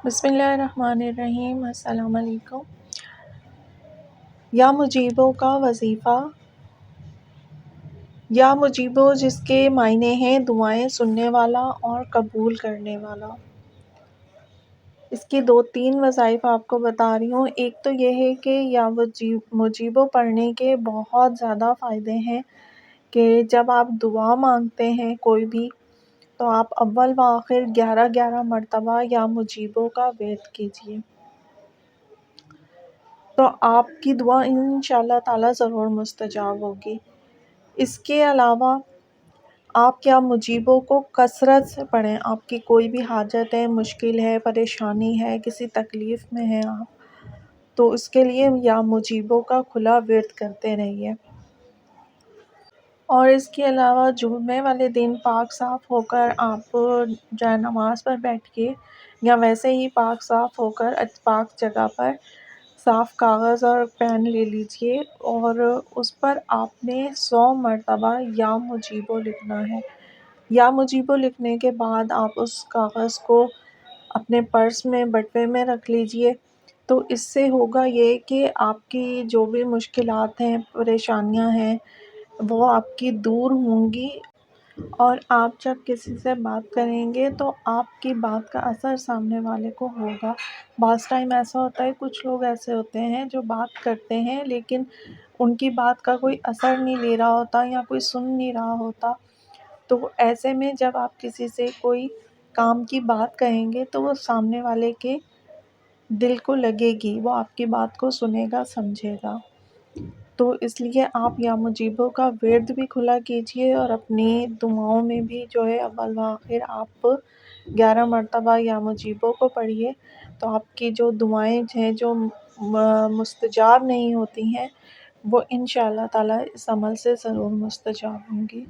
بسم اللہ الرحمن الرحیم۔ السلام علیکم۔ یا مجیبوں کا وظیفہ۔ یا مجیبو جس کے معنی ہیں دعائیں سننے والا اور قبول کرنے والا۔ اس کی 2-3 وظائف آپ کو بتا رہی ہوں۔ ایک تو یہ ہے کہ یا مجیبو پڑھنے کے بہت زیادہ فائدے ہیں کہ جب آپ دعا مانگتے ہیں کوئی بھی تو آپ اول و آخر 11 مرتبہ یا مجیبوں کا ورد کیجیے تو آپ کی دعا انشاءاللہ تعالی ضرور مستجاب ہوگی۔ اس کے علاوہ آپ یا مجیبوں کو کثرت سے پڑھیں۔ آپ کی کوئی بھی حاجت ہے، مشکل ہے، پریشانی ہے، کسی تکلیف میں ہیں آپ، تو اس کے لیے یا مجیبوں کا کھلا ورد کرتے رہیے۔ اور اس کے علاوہ جمعے والے دن پاک صاف ہو کر آپ جائے نماز پر بیٹھیے یا ویسے ہی پاک صاف ہو کر پاک جگہ پر صاف کاغذ اور پین لے لیجیے اور اس پر آپ نے 100 مرتبہ یا مجیبو لکھنا ہے۔ یا مجیبو لکھنے کے بعد آپ اس کاغذ کو اپنے پرس میں بٹوے میں رکھ لیجیے، تو اس سے ہوگا یہ کہ آپ کی جو بھی مشکلات ہیں، پریشانیاں ہیں، وہ آپ کی دور ہوں گی اور آپ جب کسی سے بات کریں گے تو آپ کی بات کا اثر سامنے والے کو ہوگا۔ بعض ٹائم ایسا ہوتا ہے، کچھ لوگ ایسے ہوتے ہیں جو بات کرتے ہیں لیکن ان کی بات کا کوئی اثر نہیں لے رہا ہوتا یا کوئی سن نہیں رہا ہوتا، تو ایسے میں جب آپ کسی سے کوئی کام کی بات کہیں گے تو وہ سامنے والے کے دل کو لگے گی، وہ آپ کی بات کو سنے گا، سمجھے گا۔ تو اس لیے آپ یا مجیبوں کا ورد بھی کھلا کیجیے اور اپنی دعاؤں میں بھی جو ہے اول و آخر آپ 11 مرتبہ یا مجیبوں کو پڑھیے، تو آپ کی جو دعائیں ہیں جو مستجاب نہیں ہوتی ہیں وہ انشاءاللہ تعالی اس عمل سے ضرور مستجاب ہوں گی۔